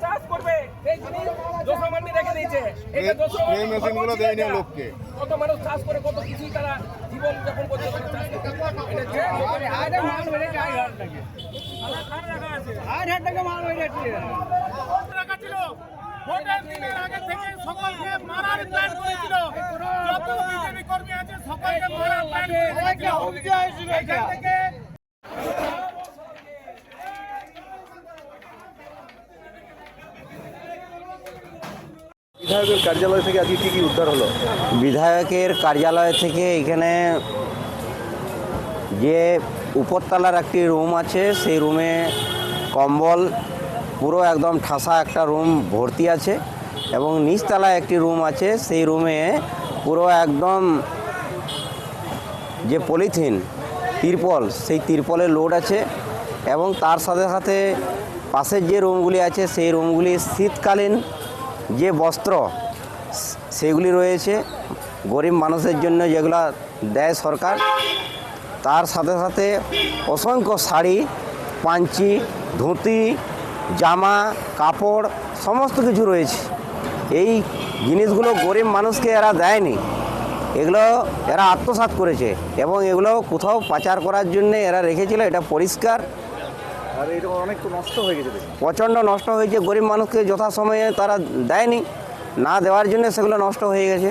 চাষ করবে এই জিনিস দোসরা মান্ডি রেখে দিয়েছে। এটা দোসরা মান্ডি মেশিনগুলো দেয় না লোককে। কত মানুষ চাষ করে কত কিছু তারা জীবন যাপন করতে পারে চাষ করে। এটা যে আরে মাল মেরে যায় হাট টাকা। কার টাকা আছে? 8 টাকা মাল মেরে যাচ্ছে। টাকা ছিল। ভোটের দিনের আগে থেকে সকলকে মারার প্ল্যান করেছিল। যত বিজেপি কর্মী আছে সকলকে মারার প্ল্যান করেছিল। অভিযোগ হয়েছিল এখান থেকে। বিধায়কের কার্যালয় থেকে আজকে কি উদ্ধার হলো? বিধায়কের কার্যালয় থেকে এখানে যে উপরতলার একটি রুম আছে সেই রুমে কম্বল পুরো একদম ঠাসা একটা রুম ভর্তি আছে এবং নিচতলায় একটি রুম আছে সেই রুমে পুরো একদম যে পলিথিন তিরপল সেই তিরপলের লোড আছে এবং তার সাথে সাথে পাশের যে রুমগুলি আছে সেই রুমগুলি শীতকালীন যে বস্ত্র সেগুলি রয়েছে গরিব মানুষের জন্য যেগুলো দেয় সরকার, তার সাথে সাথে অসংখ্য শাড়ি, পাঞ্চি, ধুতি, জামা, কাপড় সমস্ত কিছু রয়েছে। এই জিনিসগুলো গরিব মানুষকে এরা দেয়নি, এগুলো এরা আত্মসাৎ করেছে এবং এগুলো কোথাও পাচার করার জন্য এরা রেখেছিল। এটা পরিষ্কার আর এটা অনেক তো নষ্ট হয়ে গেছে, প্রচণ্ড নষ্ট হয়েছে। গরিব মানুষকে যথাসময়ে তারা দেয়নি, না দেওয়ার জন্য সেগুলো নষ্ট হয়ে গেছে।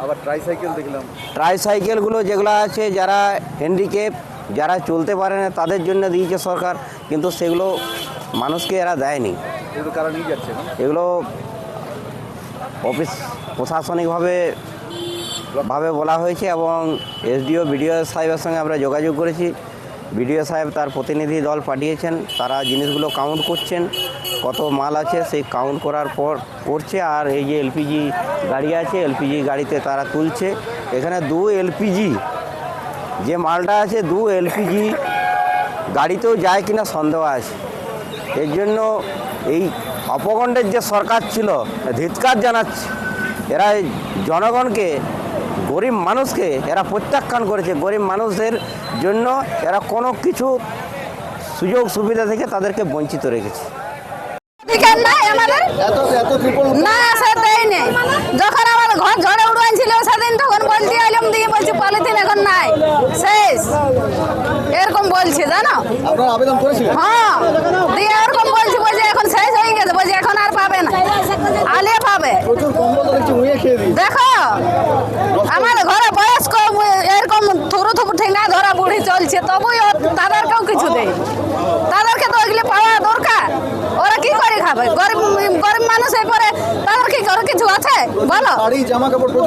আবার ট্রাইসাইকেল দেখলাম, ট্রাইসাইকেলগুলো যেগুলো আছে যারা হ্যান্ডিক্যাপ, যারা চলতে পারে না তাদের জন্য দিয়েছে সরকার, কিন্তু সেগুলো মানুষকে এরা দেয়নি। এগুলো কারা নিয়ে যাচ্ছে? এগুলো অফিস প্রশাসনিকভাবে বলা হয়েছে এবং এসডিও বিডিও সাহেবের সঙ্গে আমরা যোগাযোগ করেছি। বিডিও সাহেব তার প্রতিনিধি দল পাঠিয়েছেন, তারা জিনিসগুলো কাউন্ট করছেন, কত মাল আছে সেই কাউন্ট করার পর করছে। আর এই যে এলপিজি গাড়ি আছে, এলপিজি গাড়িতে তারা তুলছে। এখানে 2 এলপিজি যে মালটা আছে 2 এলপিজি গাড়িতেও যায় কিনা সন্দেহ আছে। এর জন্য এই অপগণ্ডের যে সরকার ছিল ধিক্কার জানাচ্ছে। এরা জনগণকে, গরিব মানুষকে এরা প্রত্যাখ্যান করেছে। গরিব মানুষদের জন্য এরা কোনো কিছু সুযোগ সুবিধা থেকে তাদেরকে বঞ্চিত রেখেছে। যখন আমার ঘর ঝড়ে উড়াইছিল সেদিন তখন বলছি আলম দিয়ে বলছি পলিথিন এখন নাই, শেষ, এরকম বলছে জানো। আবেদন করেছিলেন? হ্যাঁ, দিয়ে এরকম বলছি বলছে এখন শেষ হয়ে গেছে, বলছি এখন আর পাবে না, আলে পাবে। দেখো আমার ঘরে বয়স্ক এরকম থুরু থুরু ঠেঙ্গা ধরা বুড়ি চলছে, তবুই তাদেরকেও কিছু দেয়। তাদেরকে তো ওইগুলো পাওয়া দরকার। ওরা কি করে খাবে? গরিব গরিব মানুষ এরপরে তাদের কি করে কিছু আছে বলো?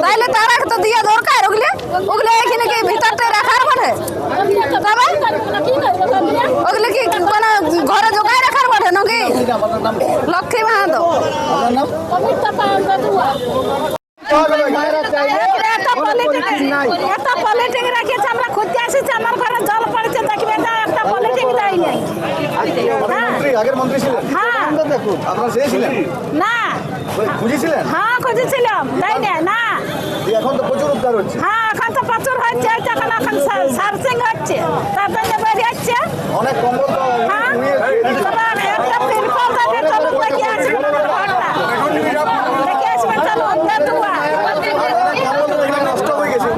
তাইলে তারা তো দিয়ে দরকার ওগুলো। ওগুলো এখানে কি ভিতরটাই রাখার বটে? তবে ওগুলো কি কোনো ঘরে জোগায় রাখার বটে নাকি? লক্ষ্মী মাহাতো। এত পলিটিক রেখেছে, আমরা খুঁজতে আসিছি, আমার ঘরে জল পড়েছে, দেখবে একটা পলিটিক দেয় নাই। না খুঁজেছিলেন? হ্যাঁ খুঁজেছিলাম, দেয় না। এখন তো প্রচুর উদ্ধার হচ্ছে। হ্যাঁ এখন তো প্রচুর হচ্ছে, এখন সার্চিং হচ্ছে, তারপরে বেরিয়ে যাচ্ছে অনেক কম্বল তো একটা তিরপল দেখে আসবে ঘরটা, দেখে আসবে নষ্ট হয়ে গেছে।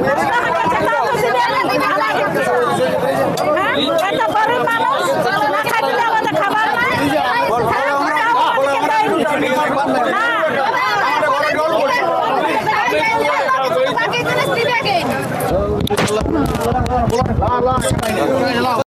এত গরিব মানুষ না খাইলে আমাদের খাবার নাই। না